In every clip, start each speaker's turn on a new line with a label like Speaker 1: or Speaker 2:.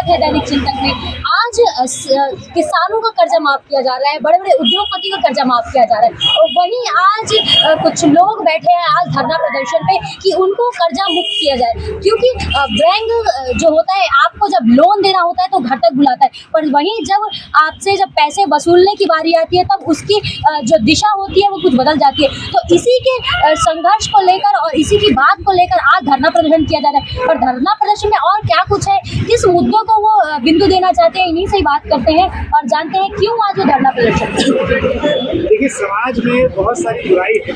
Speaker 1: थे दैनिक चिंतन में। आज किसानों का कर्जा माफ किया जा रहा है, बड़े बड़े उद्योगपति का कर्जा माफ किया जा रहा है, और वहीं आज कुछ लोग बैठे हैं आज धरना प्रदर्शन पे कि उनको कर्जा मुक्त किया जाए, क्योंकि बैंक जो होता है आपको जब लोन देना होता है तो घर तक बुलाता है, पर वहीं जब आपसे जब पैसे वसूलने की बारी आती है तब उसकी जो दिशा होती है वो कुछ बदल जाती है। तो इसी के संघर्ष को लेकर और इसी की बात को लेकर आज धरना प्रदर्शन किया जा रहा है। और धरना प्रदर्शन में और क्या कुछ है, किस मुद्दों को वो बिंदु देना चाहते हैं, इन्हीं से ही बात करते हैं और जानते हैं क्यों आज वो धरना प्रदर्शन।
Speaker 2: देखिए, समाज में बहुत सारी बुराई है।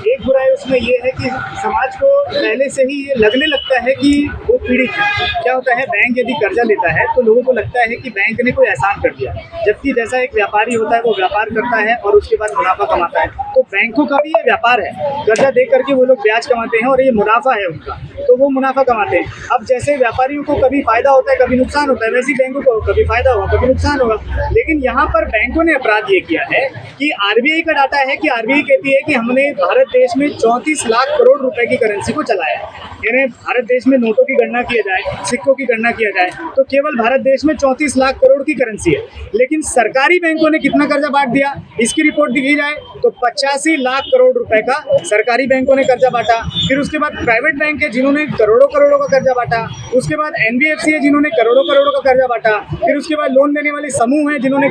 Speaker 2: एक बुराई उसमें ये है कि समाज को पहले से ही ये लगने लगता है कि वो पीड़ित है। क्या होता है, बैंक यदि कर्जा लेता है तो लोगों को लगता है कि बैंक ने कोई एहसान कर दिया, जबकि जैसा एक व्यापारी होता है वो व्यापार करता है और उसके बाद मुनाफा कमाता है। तो बैंकों का भी ये व्यापार है, कर्जा दे करके वो लोग ब्याज कमाते हैं और ये मुनाफा है उनका, तो वो मुनाफा कमाते हैं। अब जैसे व्यापारियों को कभी फायदा होता है कभी नुकसान होता है, वैसे ही बैंकों को कभी फायदा होगा कभी नुकसान होगा। लेकिन यहाँ पर बैंकों ने अपराध ये किया है कि आरबीआई का डाटा है कि आरबीआई कहती है कि हमने भारत देश में 34 लाख करोड़ रुपए की करेंसी को चलाया है। यानी भारत देश में नोटों की गणना किया जाए, सिक्कों की गणना किया जाए तो केवल भारत देश में 34 लाख करोड़ की करेंसी है। लेकिन सरकारी बैंकों ने कितना कर्जा बांट दिया, इसकी रिपोर्ट दिखी जाए तो 85 लाख करोड़ रुपए का सरकारी बैंकों ने कर्जा बांटा। फिर उसके बाद प्राइवेट बैंक है जिन्होंने करोड़ों करोड़ों का कर्जा बांटा। उसके बाद एनबीएफसी है जिन्होंने करोड़ों करोड़ों का कर्जा बांटा। फिर उसके बाद लोन देने वाले समूह हैं जिन्होंने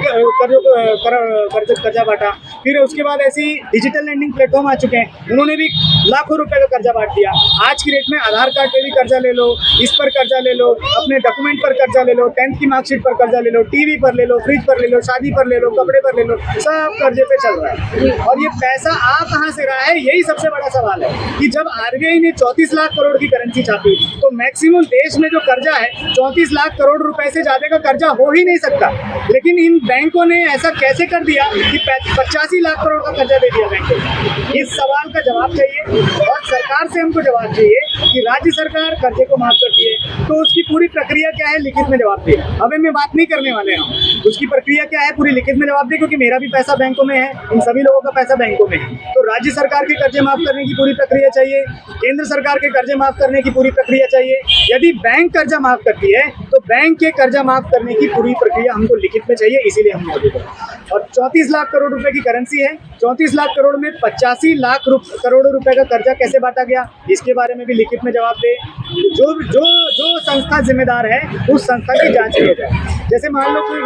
Speaker 2: कर्जा बांटा। फिर उसके बाद ऐसी डिजिटल लैंडिंग प्लेटफॉर्म आ चुके हैं, उन्होंने भी लाखों रुपए का कर्जा बांट दिया। आज की डेट में आधार कार्ड पे भी कर्जा ले लो, इस पर कर्जा ले लो, अपने डॉक्यूमेंट पर कर्जा ले लो, 10th की मार्कशीट पर कर्जा ले लो, टीवी पर ले लो, फ्रिज पर ले लो, शादी पर ले लो, कपड़े पर ले लो, सब कर्जे पे चल रहा है। और ये पैसा आ कहाँ से रहा है, यही सबसे बड़ा सवाल है कि जब आरबीआई ने 34 लाख करोड़ की करेंसी छापी तो मैक्सिमम देश में जो कर्जा है 34 लाख करोड़ रुपए से ज्यादा का कर्जा हो ही नहीं सकता। लेकिन इन बैंकों ने ऐसा कैसे कर दिया कि 85 लाख करोड़ का कर्जा दे दिया बैंकों को। इस सवाल का जवाब चाहिए और सरकार से हमको जवाब चाहिए कि राज्य सरकार कर्जे को माफ करती है तो उसकी पूरी प्रक्रिया क्या है, लिखित में जवाब दे। अभी मैं बात नहीं करने वाले हम उसकी प्रक्रिया क्या है, पूरी लिखित में जवाब दे, क्योंकि मेरा भी पैसा बैंकों में है, इन सभी लोगों का पैसा बैंकों में है। तो राज्य सरकार के कर्जे माफ करने की पूरी प्रक्रिया चाहिए, केंद्र सरकार के कर्जे माफ करने की पूरी प्रक्रिया चाहिए। यदि बैंक कर्जा माफ करती है तो बैंक के कर्जा माफ करने की पूरी प्रक्रिया हमको लिखित में चाहिए, इसीलिए हम मौजूद हैं। और 34 लाख करोड़ रुपए की करेंसी है, 34 लाख करोड़ में 85 लाख करोड़ रुपए का कर्जा कैसे बांटा गया, इसके बारे में भी लिखित में जवाब दे। जो जो जो संस्था जिम्मेदार है उस संस्था की जांच की जाए। जैसे मान लो कोई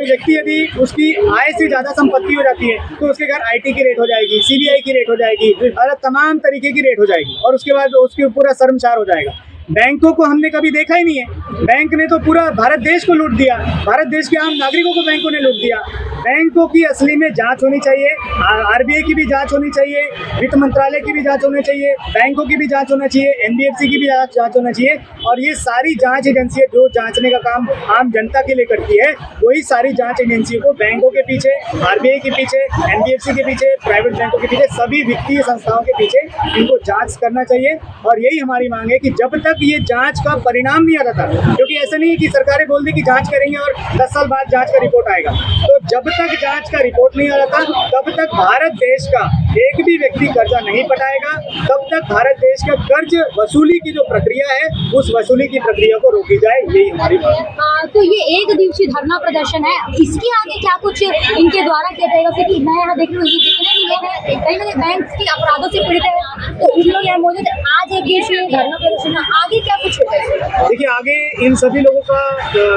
Speaker 2: व्यक्ति यदि उसकी आय से ज्यादा संपत्ति हो जाती है तो उसके घर आईटी की रेट हो जाएगी, सीबीआई की रेट हो जाएगी और तमाम तरीके की रेट हो जाएगी और उसके बाद उसके पूरा शर्मसार हो जाएगा। बैंकों को हमने कभी देखा ही नहीं है। बैंक ने तो पूरा भारत देश को लूट दिया, भारत देश के आम नागरिकों को बैंकों ने लूट दिया। बैंकों की असली में जांच होनी चाहिए, आरबीआई की भी जांच होनी चाहिए, वित्त मंत्रालय की भी जांच होनी चाहिए, बैंकों की भी जांच होना चाहिए, एनबीएफसी की भी जांच होना चाहिए। और ये सारी जांच एजेंसियां जो जांचने का काम आम जनता के लिए करती है, वही सारी जांच एजेंसियों को बैंकों के पीछे, आरबीआई के पीछे, एनबीएफसी के पीछे, प्राइवेट बैंकों के पीछे, सभी वित्तीय संस्थाओं के पीछे इनको जांच करना चाहिए। और यही हमारी मांग है कि जब तक ये जांच का परिणाम नहीं आता था, क्योंकि ऐसा नहीं है कि सरकारें बोल दी कि जांच करेंगे और 10 साल बाद जांच का रिपोर्ट आएगा, तो जब तक जांच का रिपोर्ट नहीं आ रहा था तब तक भारत देश का एक भी व्यक्ति कर्जा नहीं पटाएगा, तब तक भारत देश का कर्ज वसूली की जो प्रक्रिया है उस वसूली की प्रक्रिया को रोकी जाए, यही हमारी मांग है।
Speaker 1: तो ये एक दिवसीय धरना प्रदर्शन है, इसके आगे क्या कुछ इनके द्वारा किया जाएगा? क्योंकि मैं यहाँ देख रही हूँ जितने भी लोग हैं कहीं ना कहीं बैंक के अपराधों से पीड़ित है, तो उन लोग यहाँ मौजूद है। आज एक दिवसीय धरना प्रदर्शन, आगे क्या कुछ होगा?
Speaker 2: देखिए, आगे इन सभी लोगों का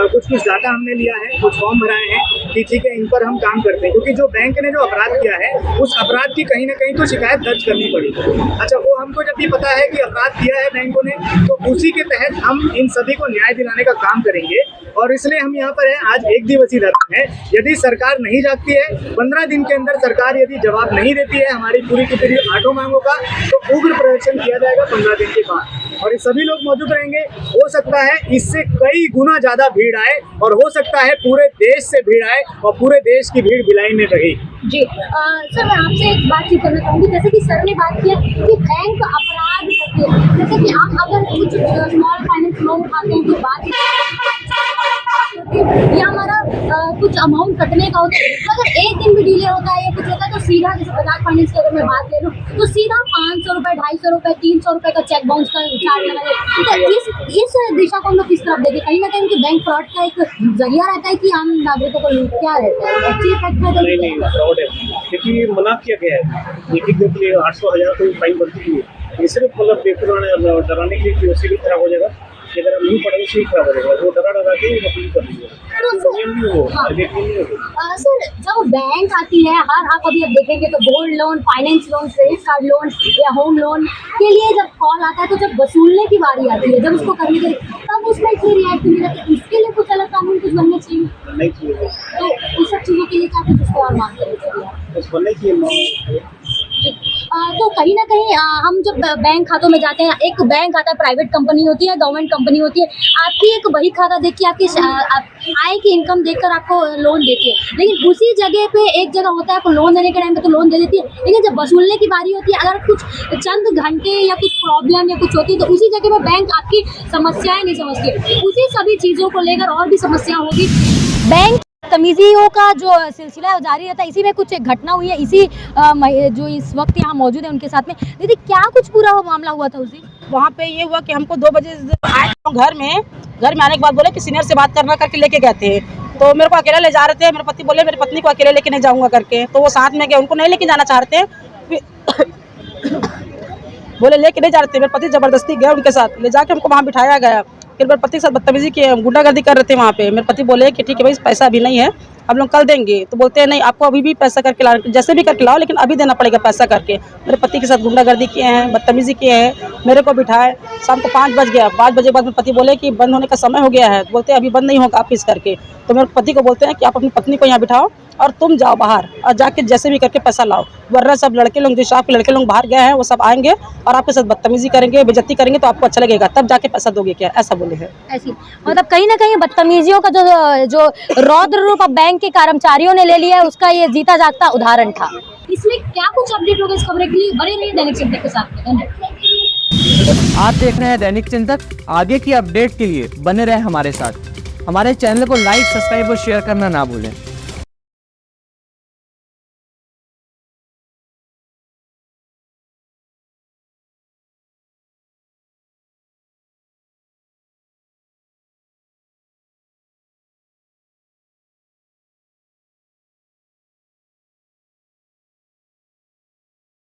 Speaker 2: कुछ डाटा हमने लिया है, कुछ फॉर्म भराए हैं कि ठीक है इन पर हम काम करते हैं, क्योंकि जो बैंक ने जो अपराध किया है उस अपराध की कहीं ना कहीं तो शिकायत दर्ज करनी पड़ी। अच्छा, वो हमको जब भी पता है कि अपराध किया है बैंकों ने तो उसी के तहत हम इन सभी को न्याय दिलाने का काम करेंगे। और इसलिए हम यहाँ पर हैं। आज एक दिवसीय धरना है। यदि सरकार नहीं जागती है, 15 दिन के अंदर सरकार यदि जवाब नहीं देती है हमारी पूरी की पूरी 8 मांगों का, तो उग्र प्रदर्शन किया जाएगा 15 दिन के बाद। और ये सभी लोग मौजूद रहेंगे। हो सकता है इससे कई गुना ज्यादा भीड़ आए और हो सकता है पूरे देश से भीड़ आए और पूरे देश की भीड़ भिलाई में रही।
Speaker 1: जी सर, मैं आपसे एक बातचीत करना चाहूँगी। जैसे कि सर ने बात किया कि बैंक अपराध करते हैं, जैसे कि आप अगर कुछ स्मॉल फाइनेंस लोन उठाते हैं तो बात कि ये हमारा कुछ अमाउंट कटने का होता है, तो अगर एक दिन भी डिले होता है या कुछ होता है तो सीधा, जैसे बजाज फाइनेंस की अगर मैं बात ले लूँ तो सीधा 500 रुपये, 250 रुपये, 300 रुपये का चेक बाउंस का चार्ज लगा देते। तो इस दिशा को हम लोग किस तरफ देखें? कहीं ना कहीं उनकी बैंक फ्रॉड का एक जरिया रहता है कि आम नागरिकों को क्या रहता है, अच्छी इफेक्ट है?
Speaker 3: नहीं फ्रॉड है, क्योंकि मना किया गया है एक दिन के लिए 800,000 कोई फाइन बनती है। ये सिर्फ मतलब बेवकूफ़ डराने के लिए कि उससे भी खराब हो जाएगा, कि अगर हम नहीं पढ़ेंगे उससे भी खराब हो जाएगा, वो डरा के वसूली कर लीजिए।
Speaker 1: सर, जब बैंक आती है, हर आप अभी अब देखेंगे तो gold loan, finance loan, credit card loan या होम लोन के लिए जब कॉल आता है, तो जब वसूलने की बारी आती है, जब उसको करने के लिए, तब उसमें इतनी रियायत नहीं रहती। इसके लिए कुछ अलग कानून कुछ बनने चाहिए,
Speaker 3: नहीं चाहिए
Speaker 1: तो उस सब चीज़ों के लिए क्या कुछ उसको और मांग करनी चाहिए?
Speaker 3: कुछ बनने चाहिए।
Speaker 1: तो कहीं ना कहीं हम जब बैंक खातों में जाते हैं, एक बैंक आता है, प्राइवेट कंपनी होती है, गवर्नमेंट कंपनी होती है, आपकी एक बही खाता देख के, आपकी आय की इनकम देखकर आपको लोन देती है, लेकिन उसी जगह पे एक जगह होता है, आपको लोन देने के टाइम पे तो लोन दे देती है, लेकिन जब वसूलने की बारी होती है, अगर कुछ चंद घंटे या कुछ प्रॉब्लम या कुछ होती है, तो उसी जगह पे बैंक आपकी समस्याएं नहीं समझती, उसी सभी चीज़ों को लेकर और भी समस्या होगी। बैंक तमीज़ियों का जो सिलसिला है वो जारी रहता है। इसी में कुछ एक घटना हुई है, इसी जो इस वक्त यहाँ मौजूद है उनके साथ में। दीदी, क्या कुछ पूरा मामला हुआ था उस दिन?
Speaker 4: वहाँ पे ये हुआ कि हमको 2 बजे आए घर में आने के बाद बोले कि सीनियर से बात करना करके लेके गए थे, तो मेरे को अकेला ले जा रहे थे। मेरे पति बोले मेरी पत्नी को अकेले लेके नहीं जाऊँगा करके, तो वो साथ में गए, उनको नहीं लेके जाना चाह रहे थे बोले लेके नहीं जा रहे थे। मेरे पति ज़बरदस्ती गए उनके साथ, ले जाके हमको वहाँ बिठाया गया। फिर मेरे पति के साथ बदतमीजी की, गुंडागर्दी कर रहे थे वहाँ पे। मेरे पति बोले कि ठीक है भाई, पैसा अभी नहीं है, हम लोग कल देंगे। तो बोलते हैं नहीं, आपको अभी भी पैसा करके ला, जैसे भी करके लाओ, लेकिन अभी देना पड़ेगा पैसा करके। मेरे पति के साथ गुंडागर्दी किए हैं, बदतमीजी किए हैं, मेरे को बिठाए। शाम को 5 बज गया, 5 बजे के बाद मेरे पति बोले कि बंद होने का समय हो गया है। तो बोलते हैं अभी बंद नहीं होगा ऑफिस करके। तो मेरे पति को बोलते हैं कि आप अपनी पत्नी को यहाँ बिठाओ और तुम जाओ बाहर और जाके जैसे भी करके पैसा लाओ, वरना सब लड़के लोग, जो शॉप के लड़के लोग बाहर गए हैं, वो सब आएंगे और आपके साथ बदतमीजी करेंगे, बेइज्जती करेंगे, तो आपको अच्छा लगेगा, तब जाके पैसा दोगे क्या, ऐसा बोले हैं।
Speaker 1: ऐसी मतलब कहीं ना कहीं बदतमीजियों का जो रौद्र रूप अब बैंक के कर्मचारियों ने ले लिया है, उसका ये जीता जागता उदाहरण था। इसमें क्या कुछ अपडेट होगा इस खबर के लिए बने रहिए दैनिक चिंतक के साथ में। धन्यवाद।
Speaker 5: आप देख रहे हैं दैनिक चिंतक। आगे की अपडेट के लिए बने रहे हमारे साथ। हमारे चैनल को लाइक, सब्सक्राइब और शेयर करना ना भूलें।